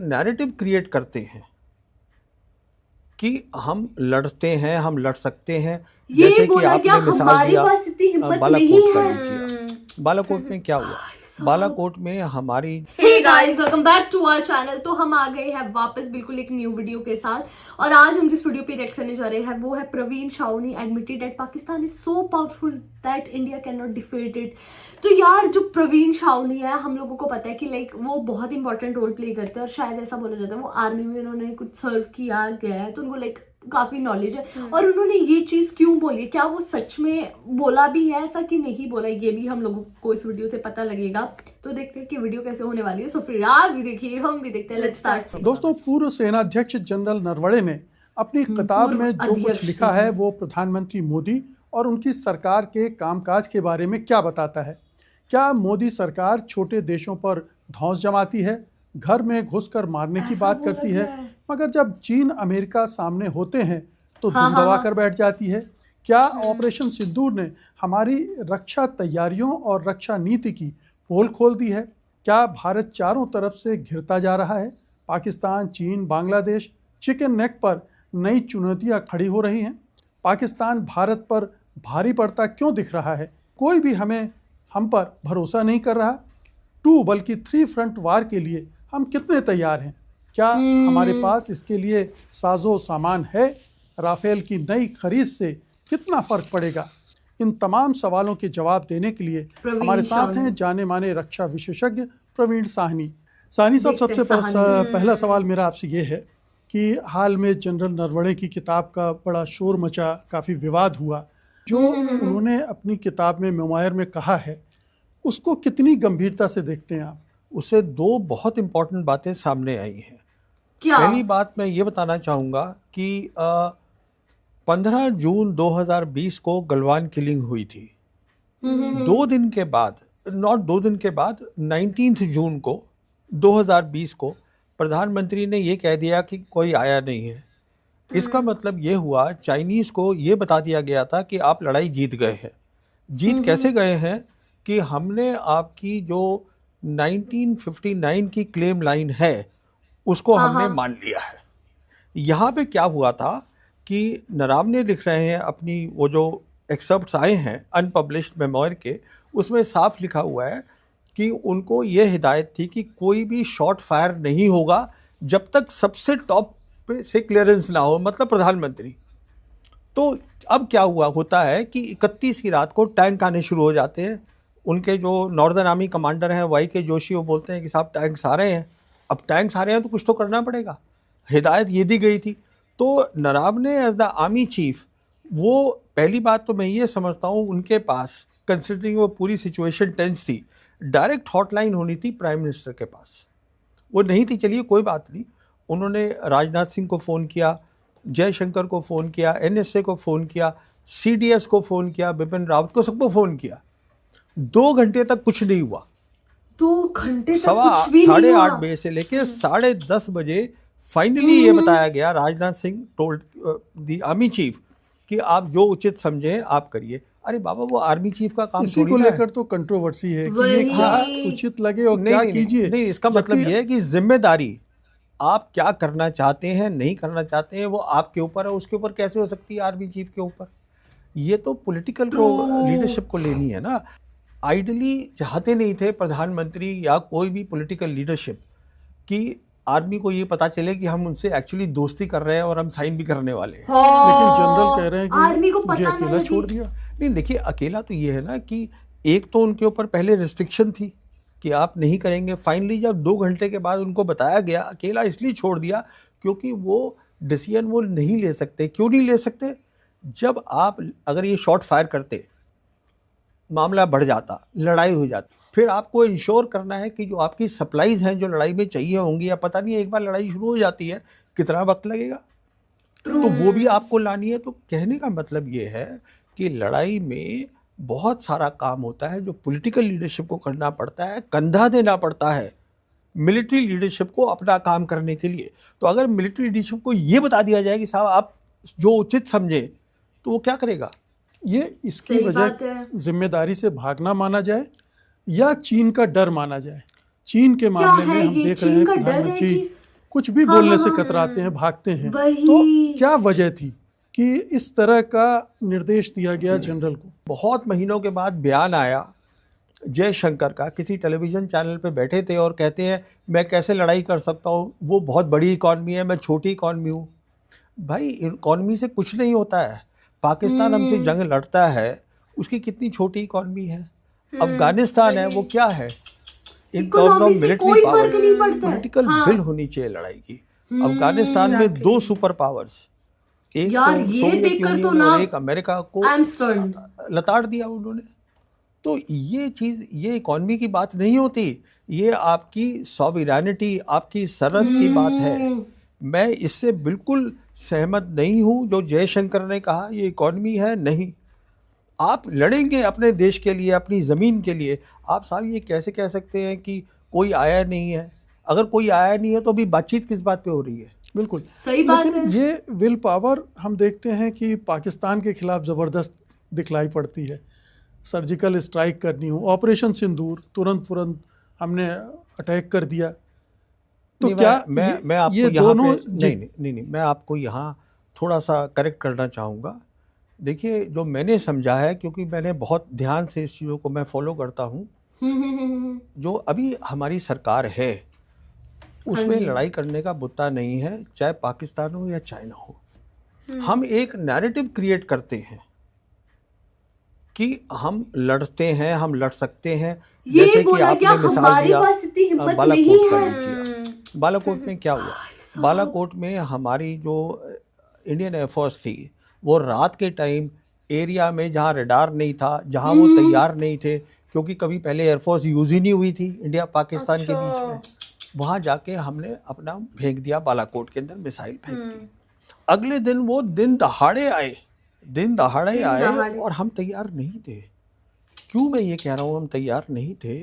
Narrative create करते हैं कि हम लड़ते हैं, हम लड़ सकते हैं। ये जैसे कि बोला क्या आपने मिसाल हमारे दिया पास इतनी हिम्मत नहीं बालाकोट का है। लीजिए। बालाकोट में क्या हुआ? बालाकोट में हमारी hey guys, welcome back to our channel. तो हम आ गए हैं वापस बिल्कुल एक न्यू वीडियो के साथ, और आज हम जिस वीडियो पे रिएक्ट करने जा रहे हैं वो है Praveen Shaoni admitted that Pakistan is so powerful that India can not defeat it. तो यार जो प्रवीण शाओनी है, हम लोगों को पता है कि लाइक वो बहुत इंपॉर्टेंट रोल प्ले करते हैं, और शायद ऐसा बोला जाता है वो आर्मी में उन्होंने कुछ सर्व किया गया है, तो उनको लाइक काफी नॉलेज है। और उन्होंने ये चीज क्यों बोली, क्या वो सच में बोला भी है ऐसा कि नहीं बोला, ये भी हम लोगों को इस वीडियो से पता लगेगा। तो देखते हैं कि वीडियो कैसे होने वाली है। सो फिर आप भी देखिए, हम भी देखते हैं। Let's start. दोस्तों, पूर्व सेनाध्यक्ष जनरल नरवणे ने अपनी किताब में जो कुछ लिखा है वो प्रधानमंत्री मोदी और उनकी सरकार के कामकाज के बारे में क्या बताता है। क्या मोदी सरकार छोटे देशों पर धौंस जमाती है, घर में घुसकर मारने की बात करती है, मगर जब चीन अमेरिका सामने होते हैं तो दुम दबाकर बैठ जाती है? क्या ऑपरेशन सिंदूर ने हमारी रक्षा तैयारियों और रक्षा नीति की पोल खोल दी है? क्या भारत चारों तरफ से घिरता जा रहा है? पाकिस्तान, चीन, बांग्लादेश चिकन नेक पर नई चुनौतियां खड़ी हो रही हैं। पाकिस्तान भारत पर भारी पड़ता क्यों दिख रहा है? कोई भी हम पर भरोसा नहीं कर रहा। 2 बल्कि 3 फ्रंट वार के लिए हम कितने तैयार हैं? क्या हमारे पास इसके लिए साजो सामान है? राफेल की नई खरीद से कितना फर्क पड़ेगा? इन तमाम सवालों के जवाब देने के लिए हमारे साथ हैं जाने माने रक्षा विशेषज्ञ प्रवीण साहनी साहब। सबसे पहला सवाल मेरा आपसे ये है कि हाल में जनरल नरवणे की किताब का बड़ा शोर मचा, काफ़ी विवाद हुआ। जो उन्होंने अपनी किताब में मेमोयर में कहा है उसको कितनी गंभीरता से देखते हैं आप? उससे 2 बहुत इंपॉर्टेंट बातें सामने आई हैं। क्या? पहली बात मैं ये बताना चाहूँगा कि 15 जून 2020 को गलवान किलिंग हुई थी। 2 दिन के बाद, 19 जून को 2020 को प्रधानमंत्री ने ये कह दिया कि कोई आया नहीं है। इसका मतलब ये हुआ, चाइनीज़ को ये बता दिया गया था कि आप लड़ाई जीत गए हैं। जीत कैसे गए हैं कि हमने आपकी जो 1959 की क्लेम लाइन है उसको हमने मान लिया है। यहाँ पे क्या हुआ था कि नरावने लिख रहे हैं अपनी वो जो एक्सर्प्ट्स आए हैं अनपब्लिश्ड मेमोयर के, उसमें साफ लिखा हुआ है कि उनको ये हिदायत थी कि कोई भी शॉट फायर नहीं होगा जब तक सबसे टॉप पे से क्लियरेंस ना हो, मतलब प्रधानमंत्री। तो अब क्या होता है कि 31 की रात को टैंक आने शुरू हो जाते हैं। उनके जो नॉर्दर्न आर्मी कमांडर हैं YK जोशी, वो बोलते हैं कि साहब टैंक्स आ रहे हैं। अब टैंक्स आ रहे हैं तो कुछ तो करना पड़ेगा। हिदायत ये दी गई थी। तो Naravane as the army chief, वो पहली बात तो मैं ये समझता हूँ उनके पास, कंसिडरिंग वो पूरी सिचुएशन टेंस थी, डायरेक्ट हॉटलाइन होनी थी प्राइम मिनिस्टर के पास। वो नहीं थी, चलिए कोई बात नहीं। उन्होंने राजनाथ सिंह को फ़ोन किया, जयशंकर को फ़ोन किया, NSA को फ़ोन किया, CDS को फ़ोन किया, बिपिन रावत को, सबको फ़ोन किया। 2 घंटे तक कुछ नहीं हुआ। 2 घंटे तक कुछ भी नहीं हुआ। 8:30 बजे से लेके 10:30 बजे फाइनली ये बताया गया, Rajnath Singh told the army chief कि आप जो उचित समझें आप करिए। अरे बाबा, वो आर्मी चीफ का काम इसी को लेकर तो कंट्रोवर्सी है कि ये क्या उचित लगे और क्या कीजिए। नहीं, इसका मतलब ये है कि जिम्मेदारी आप क्या करना चाहते हैं, नहीं करना चाहते हैं, वो आपके ऊपर है। उसके ऊपर कैसे हो सकती है आर्मी चीफ के ऊपर? ये तो पॉलिटिकल को, लीडरशिप को लेनी है ना। आइडली चाहते नहीं थे प्रधानमंत्री या कोई भी पॉलिटिकल लीडरशिप कि आर्मी को ये पता चले कि हम उनसे एक्चुअली दोस्ती कर रहे हैं और हम साइन भी करने वाले हैं। लेकिन जनरल कह रहे हैं कि आर्मी को मुझे पता अकेला छोड़ दिया। नहीं, देखिए, अकेला तो ये है ना कि एक तो उनके ऊपर पहले रिस्ट्रिक्शन थी कि आप नहीं करेंगे। फाइनली जब 2 घंटे के बाद उनको बताया गया, अकेला इसलिए छोड़ दिया क्योंकि वो डिसीजन वो नहीं ले सकते। क्यों नहीं ले सकते? जब आप अगर ये शॉट फायर करते, मामला बढ़ जाता, लड़ाई हो जाती, फिर आपको इंश्योर करना है कि जो आपकी सप्लाईज हैं जो लड़ाई में चाहिए होंगी, या पता नहीं एक बार लड़ाई शुरू हो जाती है कितना वक्त लगेगा, तो वो भी आपको लानी है। तो कहने का मतलब ये है कि लड़ाई में बहुत सारा काम होता है जो पॉलिटिकल लीडरशिप को करना पड़ता है, कंधा देना पड़ता है मिलिट्री लीडरशिप को अपना काम करने के लिए। तो अगर मिलिट्री लीडरशिप को ये बता दिया जाए कि साहब आप जो उचित समझे, तो वो क्या करेगा? ये इसकी वजह जिम्मेदारी से भागना माना जाए या चीन का डर माना जाए? चीन के मामले में हम देख रहे हैं प्रधानमंत्री कुछ भी हाँ, बोलने हाँ, से हाँ, कतराते हैं, भागते हैं। वही। तो क्या वजह थी कि इस तरह का निर्देश दिया गया जनरल को? बहुत महीनों के बाद बयान आया जयशंकर का, किसी टेलीविज़न चैनल पे बैठे थे और कहते हैं मैं कैसे लड़ाई कर सकता हूँ, वो बहुत बड़ी इकॉनमी है, मैं छोटी इकॉनमी हूँ। भाई इकॉनमी से कुछ नहीं होता है। पाकिस्तान हमसे जंग लड़ता है, उसकी कितनी छोटी इकॉनमी है। अफगानिस्तान है, वो क्या है इन टर्म्स ऑफ इकोनॉमी से मिलिट्री कोई पावर। फर्क नहीं पड़ता है। पॉलिटिकल हाँ। विल होनी चाहिए लड़ाई की। अफगानिस्तान में 2 सुपर पावर्स, एक यार, तो ये सोवियत देखकर तो यूनियन ना और एक अमेरिका को आई एम स्टर्न। लताड़ दिया उन्होंने। तो ये चीज़, ये इकॉनमी की बात नहीं होती, ये आपकी सॉवरेनिटी, आपकी सरहद की बात है। मैं इससे बिल्कुल सहमत नहीं हूँ जो जयशंकर ने कहा ये इकॉनमी है। नहीं, आप लड़ेंगे अपने देश के लिए, अपनी ज़मीन के लिए। आप साहब ये कैसे कह सकते हैं कि कोई आया नहीं है? अगर कोई आया नहीं है तो अभी बातचीत किस बात पे हो रही है? बिल्कुल सही बात लेकिन है। ये विल पावर हम देखते हैं कि पाकिस्तान के खिलाफ ज़बरदस्त दिखलाई पड़ती है। सर्जिकल स्ट्राइक करनी हो, ऑपरेशन सिंदूर, तुरंत हमने अटैक कर दिया। तो नहीं, क्या मैं आपको ये यहाँ दोनों पे नहीं, मैं आपको यहाँ थोड़ा सा करेक्ट करना चाहूँगा। देखिए, जो मैंने समझा है, क्योंकि मैंने बहुत ध्यान से इस चीज़ों को मैं फॉलो करता हूँ, जो अभी हमारी सरकार है उसमें लड़ाई करने का मुद्दा नहीं है, चाहे पाकिस्तान हो या चाइना हो। हम एक नैरेटिव क्रिएट करते हैं कि हम लड़ते हैं, हम लड़ सकते हैं। ये जैसे कि बोला क्या आपने मिसाल हमारे दिया पास इतनी हिम्मत बालाकोट नहीं का है। लीजिए। बालाकोट में क्या हुआ? बालाकोट में हमारी जो इंडियन एयरफोर्स थी, वो रात के टाइम एरिया में जहाँ रडार नहीं था, जहाँ वो तैयार नहीं थे, क्योंकि कभी पहले एयरफोर्स यूज़ ही नहीं हुई थी इंडिया पाकिस्तान के बीच में, वहाँ जाके हमने अपना फेंक दिया, बालाकोट के अंदर मिसाइल फेंक दी। अगले दिन वो दिन दहाड़े आए और हम तैयार नहीं थे। क्यों मैं ये कह रहा हूँ हम तैयार नहीं थे?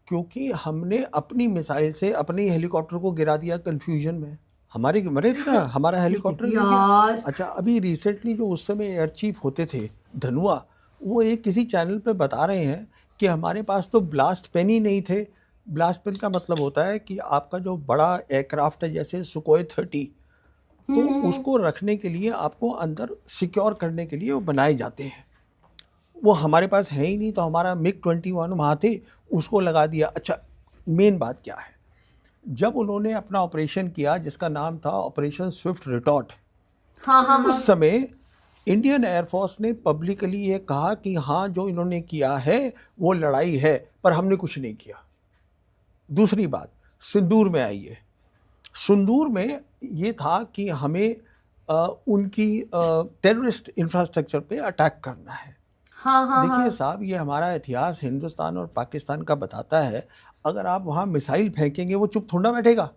क्योंकि हमने अपनी मिसाइल से अपने हेलीकॉप्टर को गिरा दिया कंफ्यूजन में। हमारे मरे थे ना, हमारा हेलीकॉप्टर गिर गया। अच्छा, अभी रिसेंटली जो उस समय एयर चीफ होते थे धनुआ, वो एक किसी चैनल पे बता रहे हैं कि हमारे पास तो ब्लास्ट पेन ही नहीं थे। ब्लास्ट पेन का मतलब होता है कि आपका जो बड़ा एयरक्राफ्ट है, जैसे सुकोई 30, तो उसको रखने के लिए आपको अंदर सिक्योर करने के लिए वो बनाए जाते हैं। वो हमारे पास है ही नहीं, तो हमारा मिग 21 वहाँ थे, उसको लगा दिया। अच्छा, मेन बात क्या है, जब उन्होंने अपना ऑपरेशन किया जिसका नाम था ऑपरेशन स्विफ्ट रिटॉर्ट, उस समय इंडियन एयरफोर्स ने पब्लिकली ये कहा कि हाँ, जो इन्होंने किया है वो लड़ाई है, पर हमने कुछ नहीं किया। दूसरी बात, सिंदूर में आई है। सिंदूर में ये था कि हमें उनकी टेररिस्ट इंफ्रास्ट्रक्चर पे अटैक करना है। देखिए साहब, ये हमारा इतिहास हिंदुस्तान और पाकिस्तान का बताता है, अगर आप वहाँ मिसाइल फेंकेंगे वो चुप थोड़ा बैठेगा।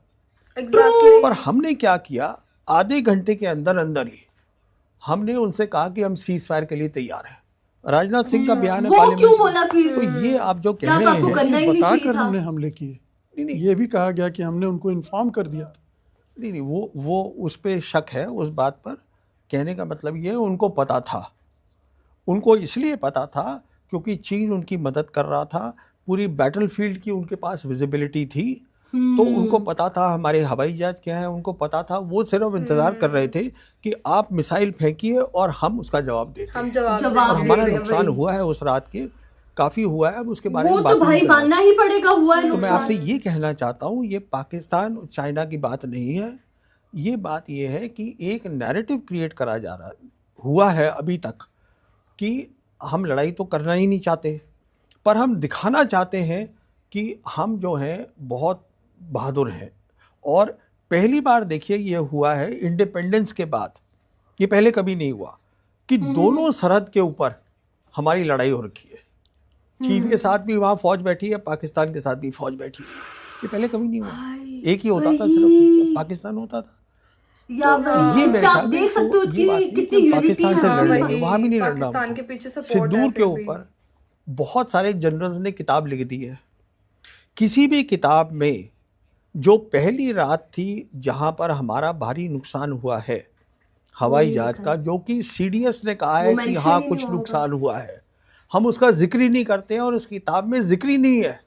पर हमने क्या किया, आधे घंटे के अंदर अंदर ही हमने उनसे कहा कि हम सीज फायर के लिए तैयार हैं। राजनाथ सिंह का बयान है वो क्यों बोला फिर? तो ये आप जो कह रहे हैं करना ही नहीं चाहिए बताकर था। हमने हमले किए। नहीं, ये भी कहा गया कि हमने उनको इन्फॉर्म कर दिया था। नहीं, वो उस पे शक है, उस बात पर। कहने का मतलब ये है, उनको पता था। उनको इसलिए पता था क्योंकि चीन उनकी मदद कर रहा था, पूरी बैटलफील्ड की उनके पास विजिबिलिटी थी, तो उनको पता था हमारे हवाई जहाज क्या है, उनको पता था। वो सिर्फ इंतज़ार कर रहे थे कि आप मिसाइल फेंकिए और हम उसका जवाब देते हैं। और हमारा नुकसान हुआ है उस रात के, काफ़ी हुआ है। अब उसके बारे में वो बात तो भाई मानना ही पड़ेगा, हुआ है तो मैं नुकसान। आपसे ये कहना चाहता हूँ, ये पाकिस्तान और चाइना की बात नहीं है। ये बात ये है कि एक नैरेटिव क्रिएट करा जा रहा हुआ है अभी तक कि हम लड़ाई तो करना ही नहीं चाहते, पर हम दिखाना चाहते हैं कि हम जो हैं बहुत बहादुर हैं। और पहली बार देखिए ये हुआ है इंडिपेंडेंस के बाद, ये पहले कभी नहीं हुआ कि दोनों सरहद के ऊपर हमारी लड़ाई हो रखी है। चीन के साथ भी वहाँ फौज बैठी है, पाकिस्तान के साथ भी फौज बैठी है। ये पहले कभी नहीं हुआ। एक ही होता था, सिर्फ पाकिस्तान होता था। ये आप देख सकते हो कितनी यूनिटी पाकिस्तान से है। लड़ लेंगे, वहाँ भी नहीं लड़ना। पाकिस्तान के पीछे सपोर्ट सिंदूर के ऊपर बहुत सारे जनरल्स ने किताब लिख दी है। किसी भी किताब में जो पहली रात थी जहाँ पर हमारा भारी नुकसान हुआ है हवाई जहाज का, जो कि सीडीएस ने कहा है कि हाँ कुछ नुकसान हुआ है, हम उसका जिक्र ही नहीं करते हैं और उस किताब में जिक्र ही नहीं है।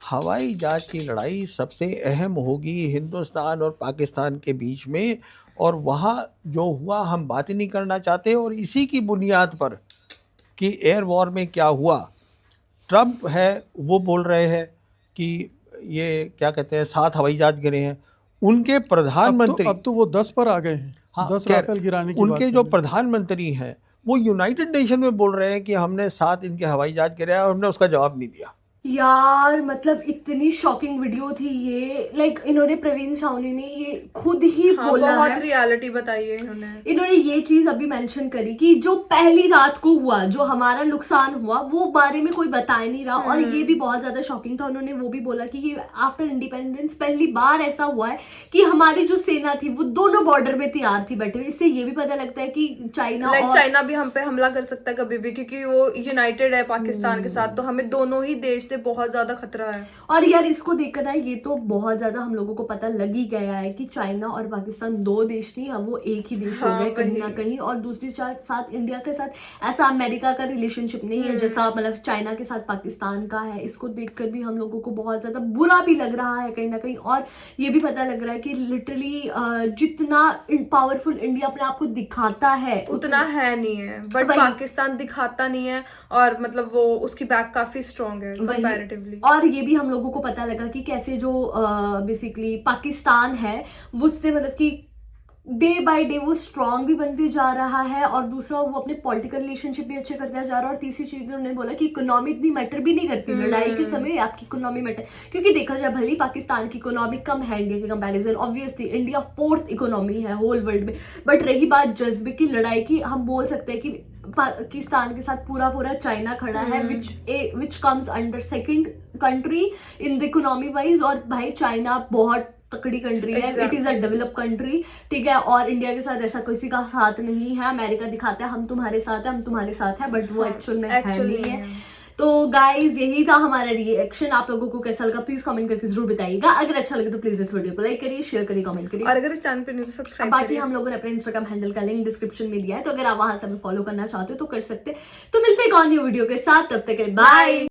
हवाई जहाज की लड़ाई सबसे अहम होगी हिंदुस्तान और पाकिस्तान के बीच में, और वहाँ जो हुआ हम बात ही नहीं करना चाहते। और इसी की बुनियाद पर कि एयर वॉर में क्या हुआ, ट्रंप है वो बोल रहे हैं कि ये क्या कहते हैं 7 हवाई जहाज गिरे हैं। उनके प्रधानमंत्री अब तो वो 10 पर आ गए हैं। हाँ 10 खैर, राफेल गिराने की उनके बात जो कर प्रधानमंत्री हैं वो यूनाइटेड नेशन में बोल रहे हैं कि हमने 7 इनके हवाई जहाज गिराया और हमने उसका जवाब नहीं दिया। यार मतलब इतनी शॉकिंग वीडियो थी ये, लाइक इन्होंने प्रवीण सावनी ने ये खुद ही बोला बहुत है, रियलिटी बताई है इन्होंने ये चीज अभी मेंशन करी कि जो पहली रात को हुआ, जो हमारा नुकसान हुआ, वो बारे में कोई बता नहीं रहा। और ये भी बहुत ज्यादा शॉकिंग था। उन्होंने वो भी बोला कि आफ्टर इंडिपेंडेंस पहली बार ऐसा हुआ है कि हमारी जो सेना थी वो दोनों बॉर्डर में तैयार थी बैठे हुए। इससे ये भी पता लगता है कि चाइना भी हम पे हमला कर सकता है कभी भी, क्योंकि वो यूनाइटेड है पाकिस्तान के साथ, तो हमें दोनों ही देश से बहुत ज्यादा खतरा है। और यार इसको देखकर ना ये तो बहुत ज्यादा हम लोगों को पता लग ही गया है कि चाइना और पाकिस्तान 2 देश नहीं, अब वो एक ही देश हो गए कहीं ना कहीं। और दूसरी साथ इंडिया के साथ ऐसा अमेरिका का रिलेशनशिप नहीं है जैसा मतलब चाइना के साथ पाकिस्तान का है। इसको देखकर भी हम लोगों को बहुत ज्यादा बुरा भी लग रहा है कहीं ना कहीं। और ये भी पता लग रहा है कि लिटरली जितना पावरफुल इंडिया अपने आप को दिखाता है उतना है नहीं है, बट पाकिस्तान दिखाता नहीं है, और मतलब वो उसकी बैक काफी स्ट्रांग है कंपैरेटिवली। और ये भी हम लोगों को पता लगा कि कैसे जो बेसिकली पाकिस्तान है उससे मतलब कि डे बाय डे वो स्ट्रांग भी बनते जा रहा है, और दूसरा वो अपने पॉलिटिकल रिलेशनशिप भी अच्छे करता जा रहा है। और तीसरी चीज उन्होंने बोला कि इकोनॉमी इतनी मैटर भी नहीं करती लड़ाई के समय, आपकी इकोनॉमी मैटर, क्योंकि देखा जाए भले पाकिस्तान की इकोनॉमी कम है इंडिया के comparison, obviously India 4th economy है होल वर्ल्ड में, बट रही बात जज्बे की लड़ाई की, हम बोल सकते हैं कि पाकिस्तान के साथ पूरा चाइना खड़ा है, which comes under second country in the economy wise. और भाई चाइना बहुत तकड़ी कंट्री है, it is a develop country, ठीक है। और इंडिया के साथ ऐसा किसी का साथ नहीं है। अमेरिका दिखाता है हम तुम्हारे साथ है, हम तुम्हारे साथ है, बट वो एक्चुअल में है नहीं है। तो गाइज यही था हमारा रिएक्शन। आप लोगों को कैसा लगा प्लीज कमेंट करके जरूर बताइएगा। अगर अच्छा लगे तो प्लीज इस वीडियो को लाइक करिए, शेयर करिए, कमेंट करिए, और अगर इस चैनल पे न्यू तो सब्सक्राइब बाकी हम लोगों ने अपने इंस्टाग्राम हैंडल का लिंक डिस्क्रिप्शन में दिया है, तो अगर आप वहां से हमें फॉलो करना चाहते हो तो कर सकते हैं। तो मिलते हैं एक और न्यू वीडियो के साथ, तब तक के लिए बाय।